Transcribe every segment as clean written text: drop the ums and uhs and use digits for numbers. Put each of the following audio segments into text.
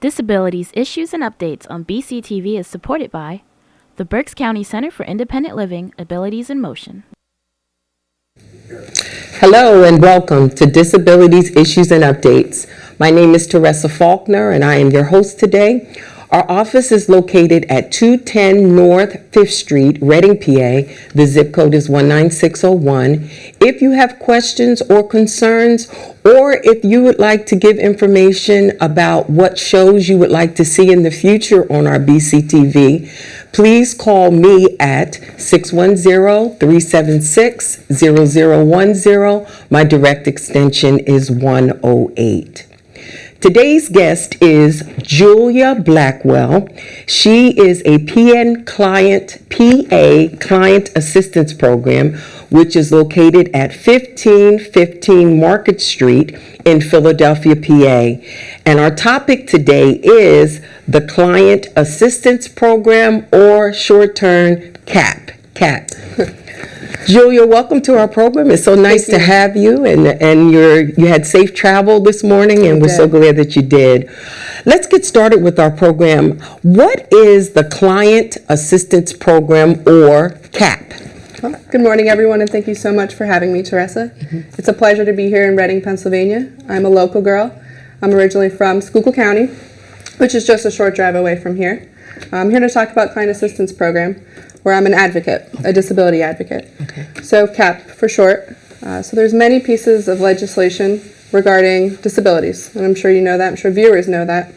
Disabilities Issues and Updates on BCTV is supported by the Berks County Center for Independent Living, Abilities in Motion. Hello and welcome to Disabilities Issues and Updates. My name is Terrisa Faulkner and I am your host today. Our office is located at 210 North 5th Street, Reading, PA. The zip code is 19601. If you have questions or concerns, or if you would like to give information about what shows you would like to see in the future on our BCTV, please call me at 610-376-0010. My direct extension is 108. Today's guest is Julia Blackwell. She is a PA Client Assistance Program, which is located at 1515 Market Street in Philadelphia, PA. And our topic today is the Client Assistance Program, or short-term CAP. Julia, welcome to our program. It's so nice to have you, and you had safe travel this morning, and we're so glad that you did. Let's get started with our program. What is the Client Assistance Program, or CAP? Well, good morning, everyone, and thank you so much for having me, Terrisa. It's a pleasure to be here in Reading, Pennsylvania. I'm a local girl. I'm originally from Schuylkill County, which is just a short drive away from here. I'm here to talk about Client Assistance Program, where I'm an advocate, a disability advocate. Okay. So CAP for short. So there's many pieces of legislation regarding disabilities, and I'm sure you know that, I'm sure viewers know that.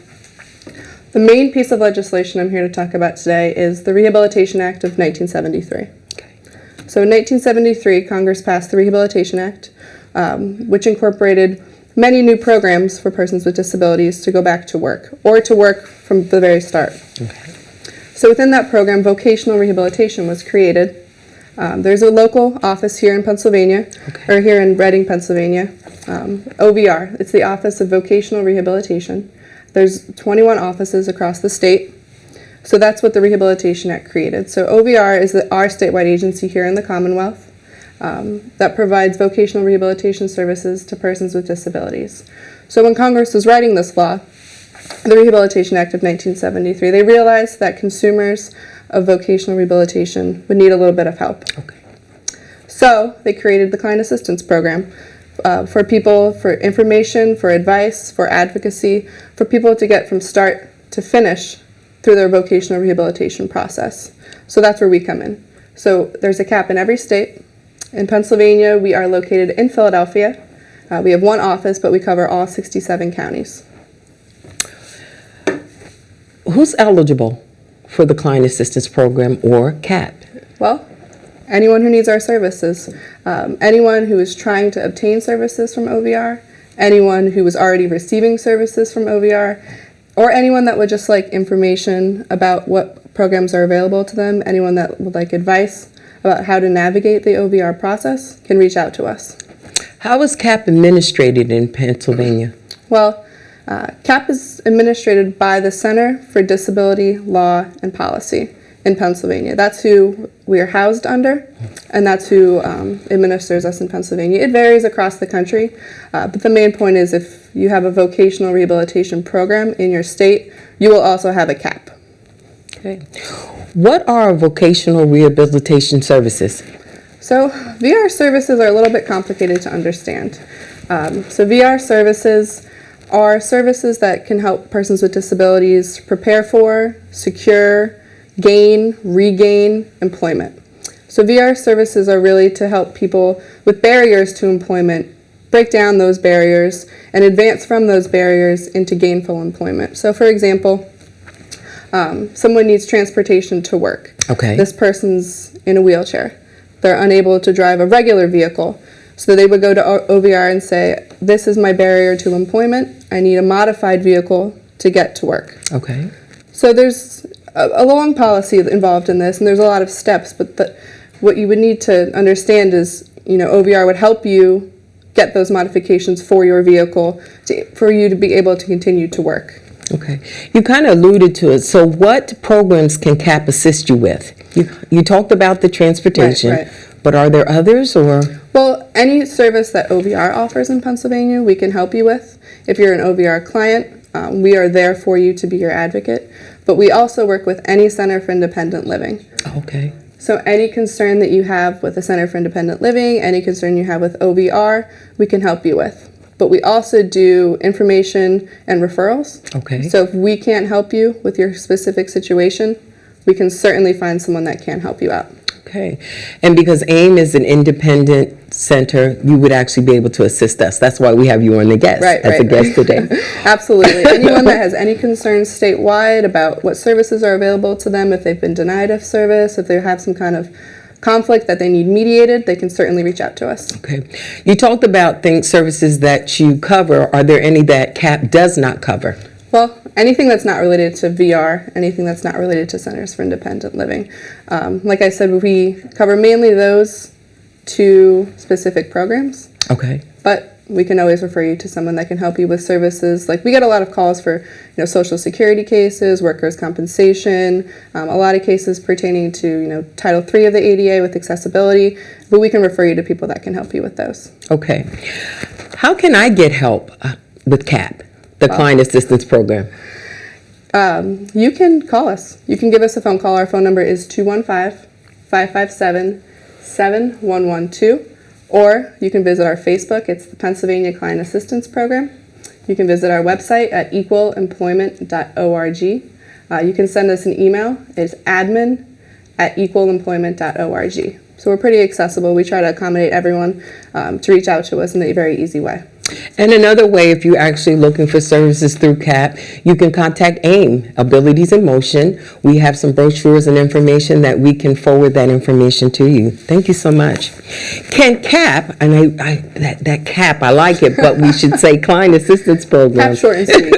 The main piece of legislation I'm here to talk about today is the Rehabilitation Act of 1973. Okay. So in 1973, Congress passed the Rehabilitation Act, which incorporated many new programs for persons with disabilities to go back to work, or to work from the very start. Okay. So within that program, vocational rehabilitation was created. There's a local office here in Pennsylvania, or here in Reading, Pennsylvania, OVR. It's the Office of Vocational Rehabilitation. There's 21 offices across the state. So that's what the Rehabilitation Act created. So OVR is our statewide agency here in the Commonwealth that provides vocational rehabilitation services to persons with disabilities. So when Congress was writing this law, the Rehabilitation Act of 1973, they realized that consumers of vocational rehabilitation would need a little bit of help. Okay. So they created the Client Assistance Program for people, for information, for advice, for advocacy, for people to get from start to finish through their vocational rehabilitation process. So that's where we come in. So there's a CAP in every state. In Pennsylvania, we are located in Philadelphia. We have one office, but we cover all 67 counties. Who's eligible for the Client Assistance Program, or CAP? Well, anyone who needs our services. Anyone who is trying to obtain services from OVR, anyone who is already receiving services from OVR, or anyone that would just like information about what programs are available to them, anyone that would like advice about how to navigate the OVR process can reach out to us. How is CAP administrated in Pennsylvania? Well, CAP is administrated by the Center for Disability Law and Policy in Pennsylvania. That's who we are housed under, and that's who administers us in Pennsylvania. It varies across the country, but the main point is if you have a vocational rehabilitation program in your state, you will also have a CAP. Okay. What are vocational rehabilitation services? So VR services are a little bit complicated to understand. So VR services are services that can help persons with disabilities prepare for, secure, gain, regain employment. So VR services are really to help people with barriers to employment break down those barriers and advance from those barriers into gainful employment. So for example, someone needs transportation to work. Okay. This person's in a wheelchair. They're unable to drive a regular vehicle. So they would go to OVR and say, this is my barrier to employment. I need a modified vehicle to get to work. Okay. So there's a long policy involved in this, and there's a lot of steps, but what you would need to understand is, OVR would help you get those modifications for your vehicle for you to be able to continue to work. Okay. You kind of alluded to it. So what programs can CAP assist you with? You talked about the transportation, right. But are there others, or? Well, any service that OVR offers in Pennsylvania, we can help you with. If you're an OVR client, We are there for you to be your advocate, but we also work with any Center for Independent Living. Okay. So any concern that you have with the Center for Independent Living, any concern you have with OVR, we can help you with. But we also do information and referrals. Okay. So if we can't help you with your specific situation, we can certainly find someone that can help you out. Okay. And because AIM is an independent center, you would actually be able to assist us. That's why we have you on the guest as a guest today. Absolutely. Anyone that has any concerns statewide about what services are available to them, if they've been denied a service, if they have some kind of conflict that they need mediated, they can certainly reach out to us. Okay. You talked about services that you cover. Are there any that CAP does not cover? Well, anything that's not related to VR, anything that's not related to Centers for Independent Living. Like I said, we cover mainly those two specific programs. Okay. But we can always refer you to someone that can help you with services. Like we get a lot of calls for, Social Security cases, workers' compensation, a lot of cases pertaining to, Title III of the ADA with accessibility. But we can refer you to people that can help you with those. Okay. How can I get help with CAP, the Client Assistance Program? You can call us. You can give us a phone call. Our phone number is 215-557-7112. Or you can visit our Facebook. It's the Pennsylvania Client Assistance Program. You can visit our website at equalemployment.org. You can send us an email. It's admin@equalemployment.org. So we're pretty accessible. We try to accommodate everyone to reach out to us in a very easy way. And another way, if you're actually looking for services through CAP, you can contact AIM, Abilities in Motion. We have some brochures and information that we can forward that information to you. Thank you so much. Can CAP, and that CAP, I like it, but we should say Client Assistance Program. CAP, short and sweet.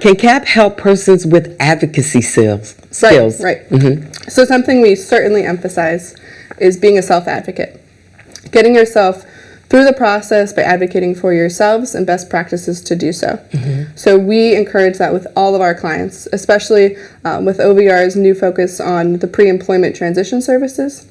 Can CAP help persons with advocacy skills? Right. Mm-hmm. So something we certainly emphasize is being a self-advocate. Getting yourself through the process by advocating for yourselves and best practices to do so. Mm-hmm. So we encourage that with all of our clients, especially with OVR's new focus on the pre-employment transition services.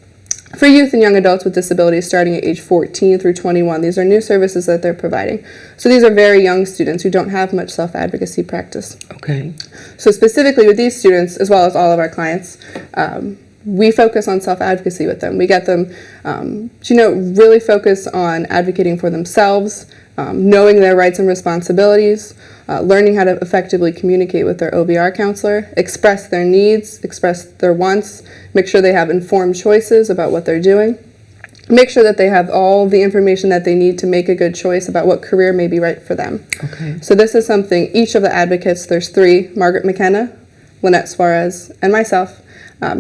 For youth and young adults with disabilities starting at age 14 through 21, these are new services that they're providing. So these are very young students who don't have much self-advocacy practice. Okay. So specifically with these students, as well as all of our clients, we focus on self-advocacy with them. We get them really focus on advocating for themselves, knowing their rights and responsibilities, learning how to effectively communicate with their OVR counselor, express their needs, express their wants, make sure they have informed choices about what they're doing, make sure that they have all the information that they need to make a good choice about what career may be right for them. Okay. So this is something each of the advocates, there's three, Margaret McKenna, Lynette Suarez, and myself,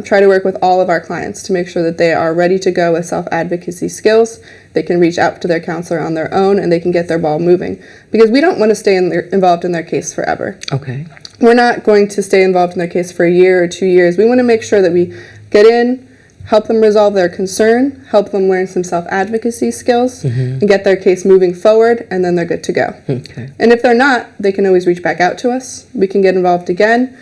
try to work with all of our clients to make sure that they are ready to go with self-advocacy skills. They can reach out to their counselor on their own and they can get their ball moving. Because we don't want to stay involved in their case forever. Okay. We're not going to stay involved in their case for a year or 2 years. We want to make sure that we get in, help them resolve their concern, help them learn some self-advocacy skills, and get their case moving forward, and then they're good to go. Okay. And if they're not, they can always reach back out to us. We can get involved again,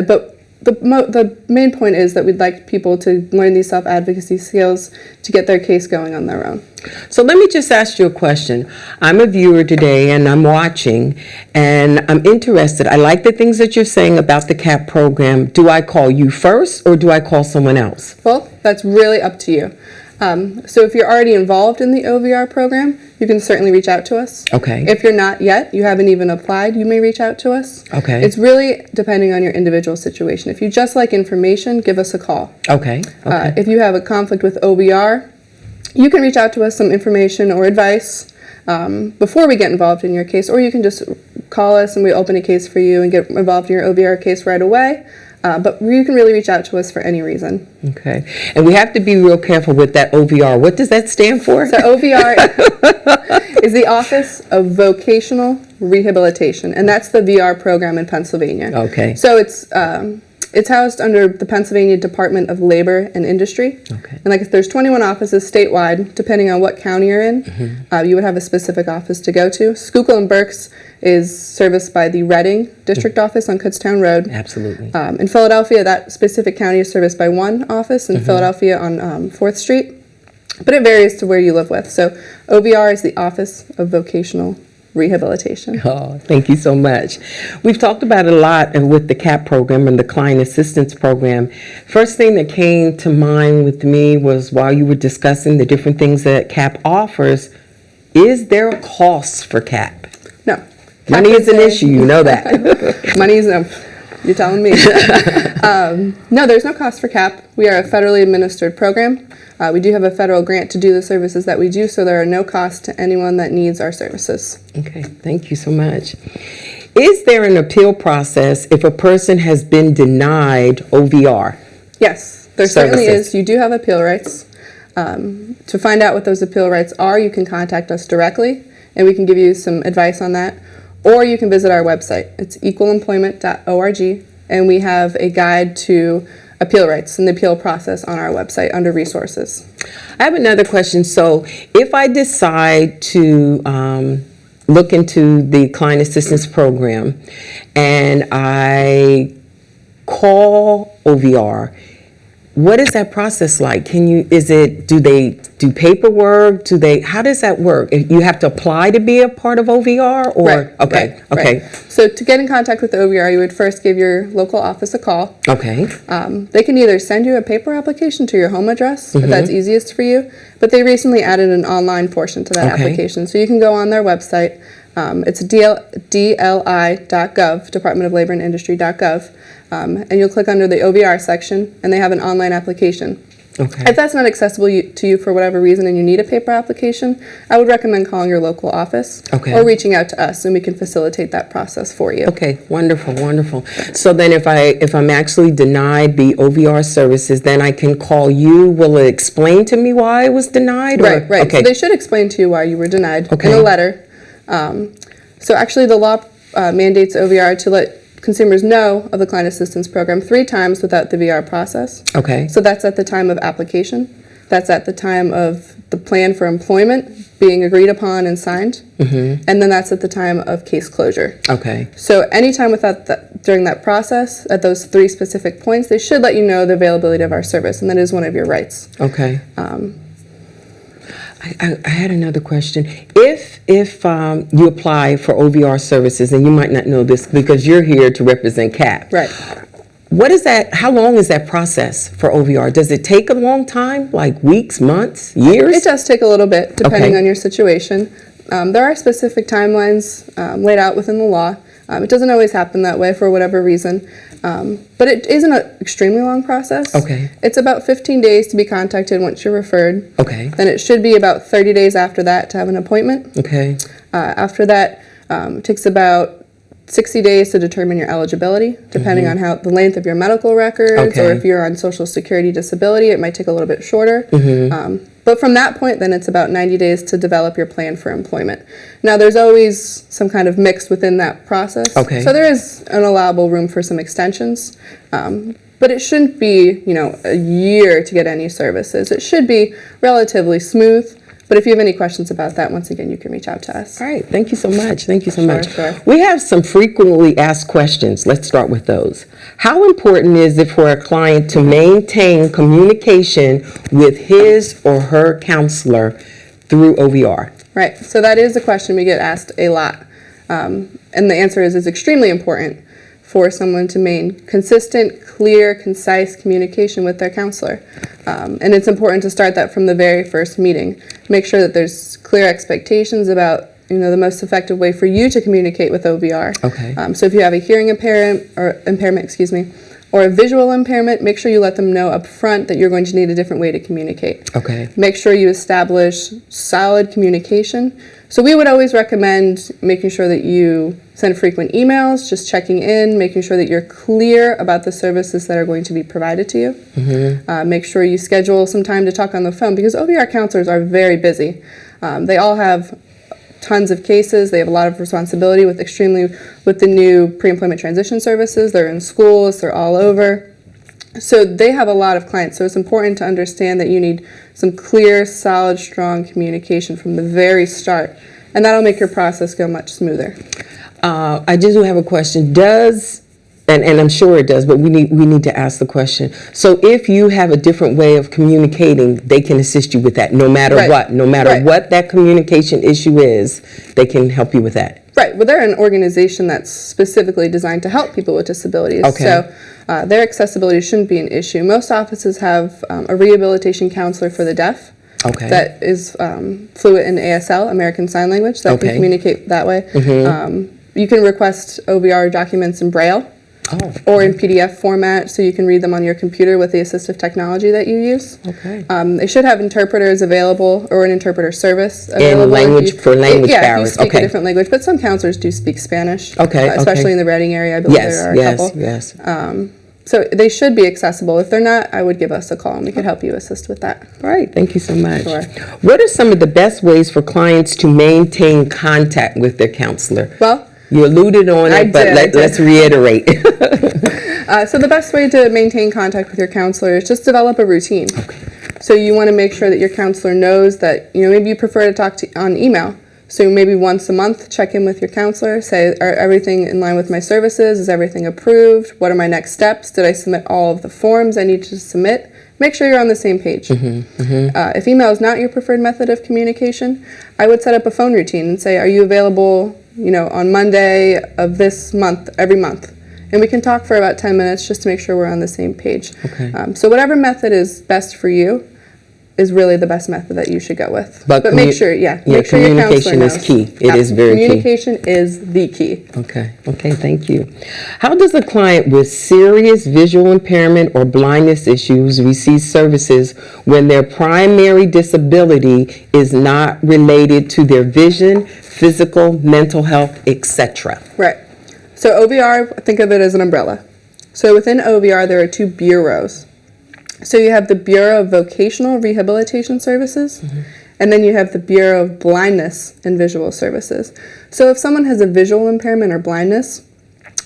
but the main point is that we'd like people to learn these self-advocacy skills to get their case going on their own. So let me just ask you a question. I'm a viewer today and I'm watching and I'm interested. I like the things that you're saying about the CAP program. Do I call you first or do I call someone else? Well, that's really up to you. So if you're already involved in the OVR program, you can certainly reach out to us. Okay. If you're not yet, you haven't even applied, you may reach out to us. Okay. It's really depending on your individual situation. If you just like information, give us a call. Okay. Okay. If you have a conflict with OVR, you can reach out to us some information or advice before we get involved in your case, or you can just call us and we open a case for you and get involved in your OVR case right away. But you can really reach out to us for any reason. Okay. And we have to be real careful with that OVR. What does that stand for? So OVR is the Office of Vocational Rehabilitation, and that's the VR program in Pennsylvania. Okay. So it's housed under the Pennsylvania Department of Labor and Industry. Okay. And there's 21 offices statewide, depending on what county you're in. You would have a specific office to go to. Schuylkill and Berks is serviced by the Reading District Office on Kutztown Road. Absolutely. In Philadelphia, that specific county is serviced by one office in Philadelphia on 4th Street. But it varies to where you live with. So OVR is the Office of Vocational rehabilitation. Oh, thank you so much. We've talked about it a lot with the CAP program and the Client Assistance Program. First thing that came to mind with me was while you were discussing the different things that CAP offers, is there a cost for CAP? No. Money is an issue, you know that. Money is no. You're telling me. No, there's no cost for CAP. We are a federally administered program. We do have a federal grant to do the services that we do, so there are no costs to anyone that needs our services. Okay, thank you so much. Is there an appeal process if a person has been denied OVR? Yes, there certainly Services. is. You do have appeal rights. To find out what those appeal rights are, you can contact us directly, and we can give you some advice on that. Or you can visit our website. It's equalemployment.org, and we have a guide to appeal rights and the appeal process on our website under resources. I have another question. So if I decide to look into the Client Assistance Program and I call OVR, what is that process like? Do they do paperwork? How does that work? You have to apply to be a part of OVR or? Right. Okay. Right, Okay. right. So to get in contact with the OVR, you would first give your local office a call. Okay. They can either send you a paper application to your home address, if that's easiest for you, but they recently added an online portion to that Okay. application. So you can go on their website. It's DLI.gov, Department of Labor and Industry.gov, and you'll click under the OVR section, and they have an online application. Okay. If that's not accessible to you for whatever reason and you need a paper application, I would recommend calling your local office Okay. or reaching out to us, and we can facilitate that process for you. Okay, wonderful, wonderful. So then if I'm actually denied the OVR services, then I can call you. Will it explain to me why I was denied? Or? Right. Okay. So they should explain to you why you were denied Okay. in a letter. So actually the law mandates OVR to let consumers know of the Client Assistance Program 3 times without the VR process. Okay. So that's at the time of application. That's at the time of the plan for employment being agreed upon and signed. And then that's at the time of case closure. Okay. So anytime during that process, at those 3 specific points, they should let you know the availability of our service, and that is one of your rights. Okay. I had another question. If you apply for OVR services, and you might not know this because you're here to represent CAP. Right. What is that? How long is that process for OVR? Does it take a long time, like weeks, months, years? It does take a little bit, depending Okay. on your situation. There are specific timelines laid out within the law. It doesn't always happen that way for whatever reason, but it isn't an extremely long process. Okay. It's about 15 days to be contacted once you're referred. Okay. Then it should be about 30 days after that to have an appointment. Okay. After that, it takes about 60 days to determine your eligibility, depending on the length of your medical records, Okay. or if you're on Social Security disability, it might take a little bit shorter. But from that point, then it's about 90 days to develop your plan for employment. Now, there's always some kind of mix within that process. Okay. So there is an allowable room for some extensions. But it shouldn't be, a year to get any services. It should be relatively smooth. But if you have any questions about that, once again, you can reach out to us. All right. Thank you so much. Thank you so Sure, much. sure. We have some frequently asked questions. Let's start with those. How important is it for a client to maintain communication with his or her counselor through OVR? Right. So that is a question we get asked a lot. And the answer is it's extremely important for someone to maintain consistent, clear, concise communication with their counselor. And it's important to start that from the very first meeting. Make sure that there's clear expectations about the most effective way for you to communicate with OVR. Okay. So if you have a hearing impairment, or a visual impairment, make sure you let them know up front that you're going to need a different way to communicate. Okay. Make sure you establish solid communication. So we would always recommend making sure that you send frequent emails, just checking in, making sure that you're clear about the services that are going to be provided to you. Make sure you schedule some time to talk on the phone, because OVR counselors are very busy. They all have tons of cases. They have a lot of responsibility with the new pre-employment transition services. They're in schools, they're all over. So they have a lot of clients. So it's important to understand that you need some clear, solid, strong communication from the very start. And that'll make your process go much smoother. I just have a question. Does And I'm sure it does, but we need to ask the question. So if you have a different way of communicating, they can assist you with that, no matter Right. what. No matter Right. what that communication issue is, they can help you with that. Right. Well, they're an organization that's specifically designed to help people with disabilities. Okay. So their accessibility shouldn't be an issue. Most offices have a rehabilitation counselor for the deaf. Okay. That is fluent in ASL, American Sign Language, that can Okay. communicate that way. You can request OVR documents in Braille. Oh. Or in PDF format, so you can read them on your computer with the assistive technology that you use. Okay. They should have interpreters available, or an interpreter service available. In language, for language yeah, barriers. if you speak Okay. a different language, but some counselors do speak Spanish. Okay, Especially okay. in the Reading area, I believe there are a couple. Yes. So they should be accessible. If they're not, I would give us a call and we could help you assist with that. All right, thank you so much. Sure. What are some of the best ways for clients to maintain contact with their counselor? Well, You alluded on I it, but did. let's reiterate. So the best way to maintain contact with your counselor is just develop a routine. Okay. So you want to make sure that your counselor knows that, maybe you prefer to talk on email. So maybe once a month, check in with your counselor, say, are everything in line with my services? Is everything approved? What are my next steps? Did I submit all of the forms I need to submit? Make sure you're on the same page. If email is not your preferred method of communication, I would set up a phone routine and say, are you available, on Monday of this month, every month? And we can talk for about 10 minutes just to make sure we're on the same page. Okay. So whatever method is best for you is really the best method that you should go with. But make sure, make sure your counselor communication is knows. key. It is very key. Communication is the key. Okay, thank you. How does a client with serious visual impairment or blindness issues receive services when their primary disability is not related to their vision, physical, mental health, etc.? Right. So OVR, think of it as an umbrella. So within OVR, there are two bureaus. So you have the Bureau of Vocational Rehabilitation Services, and then you have the Bureau of Blindness and Visual Services. So if someone has a visual impairment or blindness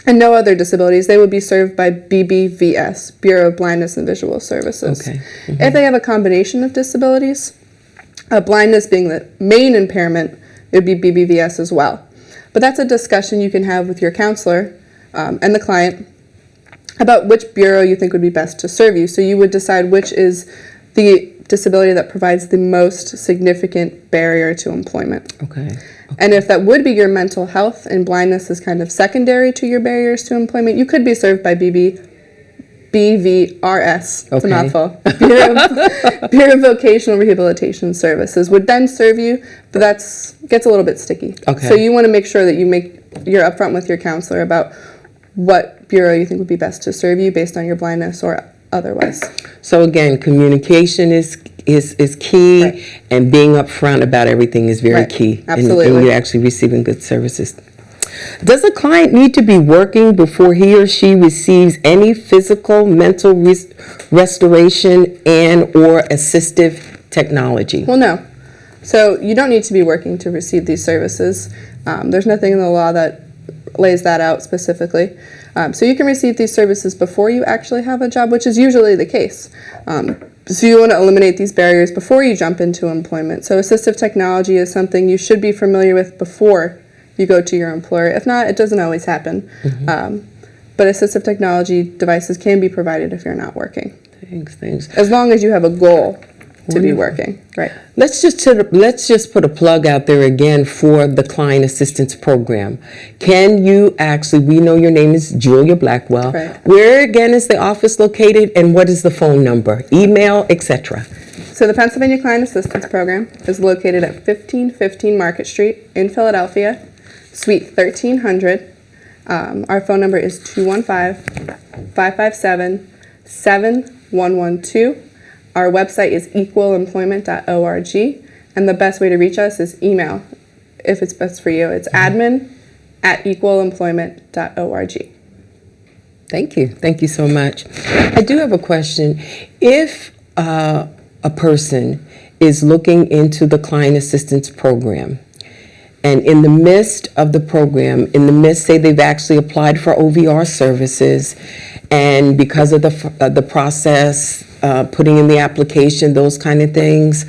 and no other disabilities, they would be served by BBVS, Bureau of Blindness and Visual Services. Okay. If they have a combination of disabilities, blindness being the main impairment, it would be BBVS as well. But that's a discussion you can have with your counselor and the client about which bureau you think would be best to serve you. So you would decide which is the disability that provides the most significant barrier to employment. Okay. And if that would be your mental health and blindness is kind of secondary to your barriers to employment, you could be served by BVRS, it's a Okay. mouthful, Bureau of Vocational Rehabilitation Services would then serve you, but gets a little bit sticky. Okay. So you want to make sure that you're upfront with your counselor about what bureau you think would be best to serve you based on your blindness or otherwise. So again, communication is key, Right. and being upfront about everything is very Right. key. Absolutely. And you're actually receiving good services. Does a client need to be working before he or she receives any physical, mental restoration and or assistive technology? Well, no. So you don't need to be working to receive these services. There's nothing in the law that lays that out specifically. So you can receive these services before you actually have a job, which is usually the case. So you want to eliminate these barriers before you jump into employment. So assistive technology is something you should be familiar with before you go to your employer. If not, it doesn't always happen. But assistive technology devices can be provided if you're not working, Thanks. as long as you have a goal to be Wonderful. working. Right. Let's just put a plug out there again for the Client Assistance Program. Can you actually, we know your name is Julia Blackwell. Right. Where again is the office located, and what is the phone number, email, etc.? So the Pennsylvania Client Assistance Program is located at 1515 Market Street in Philadelphia, Suite 1300. Our phone number is 215-557-7112. Our website is equalemployment.org, and the best way to reach us is email, if it's best for you. It's admin@equalemployment.org. Thank you. Thank you so much. I do have a question. If a person is looking into the Client Assistance Program, and in the midst of the program, say they've actually applied for OVR services, and because of the process, putting in the application, those kind of things,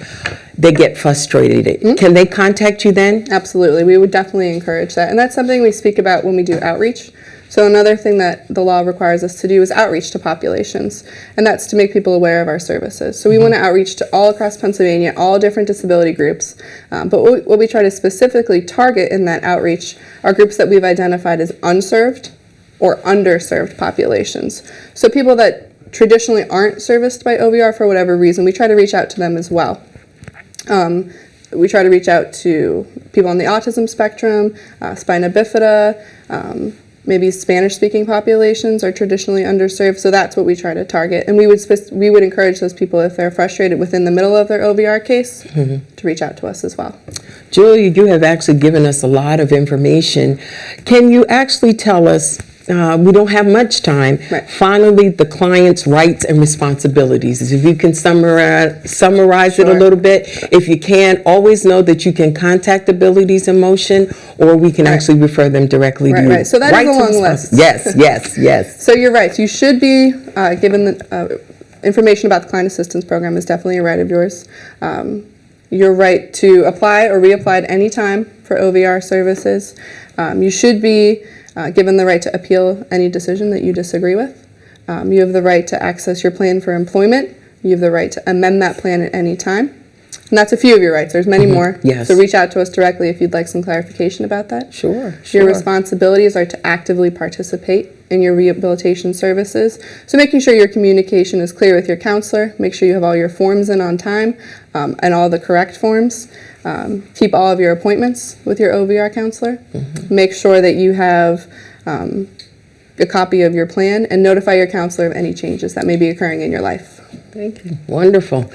they get frustrated. Can they contact you then? Absolutely. We would definitely encourage that. And that's something we speak about when we do outreach. So another thing that the law requires us to do is outreach to populations, and that's to make people aware of our services. So we want to outreach to all across Pennsylvania, all different disability groups, but what we try to specifically target in that outreach are groups that we've identified as unserved or underserved populations. So people that traditionally aren't serviced by OVR for whatever reason, we try to reach out to them as well. We try to reach out to people on the autism spectrum, spina bifida, maybe Spanish-speaking populations are traditionally underserved, so that's what we try to target. And we would encourage those people, if they're frustrated within the middle of their OVR case, to reach out to us as well. Julia, you have actually given us a lot of information. Can you actually tell us, we don't have much time, Right. finally, the client's rights and responsibilities? If you can summarize it a Sure. little bit. If you can't, always know that you can contact Abilities in Motion, or we can actually refer them directly to you. Right. So that is Rights a and long list. Yes, yes, yes. So you're right. You should be given the information about the Client Assistance Program is definitely a right of yours. Your right to apply or reapply at any time for OVR services. You should be given the right to appeal any decision that you disagree with. You have the right to access your plan for employment. You have the right to amend that plan at any time. And that's a few of your rights. There's many more. Yes. So reach out to us directly if you'd like some clarification about that. Sure, Your responsibilities are to actively participate in your rehabilitation services. So making sure your communication is clear with your counselor, make sure you have all your forms in on time and all the correct forms. Keep all of your appointments with your OVR counselor. Make sure that you have a copy of your plan and notify your counselor of any changes that may be occurring in your life. Thank you. Wonderful.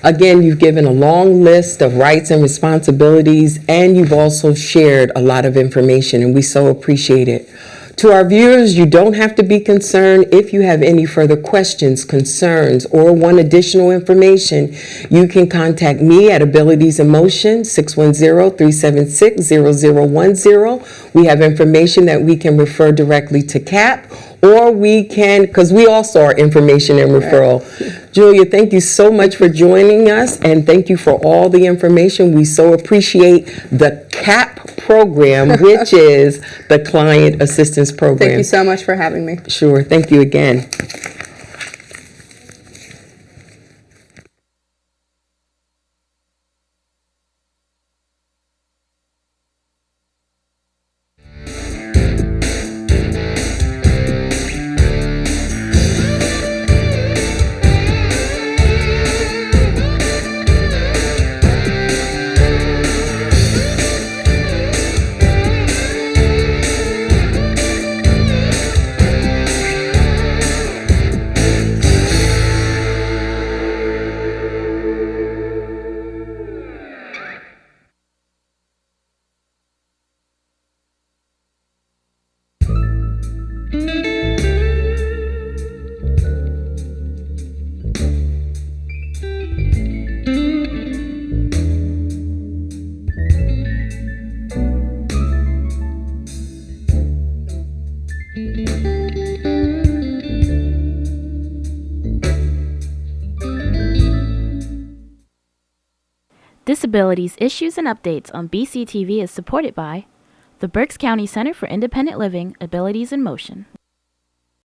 Again, you've given a long list of rights and responsibilities, and you've also shared a lot of information, and we so appreciate it. To our viewers, you don't have to be concerned. If you have any further questions, concerns, or want additional information, you can contact me at Abilities in Motion, 610-376-0010. We have information that we can refer directly to CAP, or we can, because we also are information and referral. Julia, thank you so much for joining us, and thank you for all the information. We so appreciate the CAP program, which is the Client Assistance Program. Thank you so much for having me. Sure. Thank you again. Disabilities Issues and Updates on BCTV is supported by the Berks County Center for Independent Living, Abilities in Motion.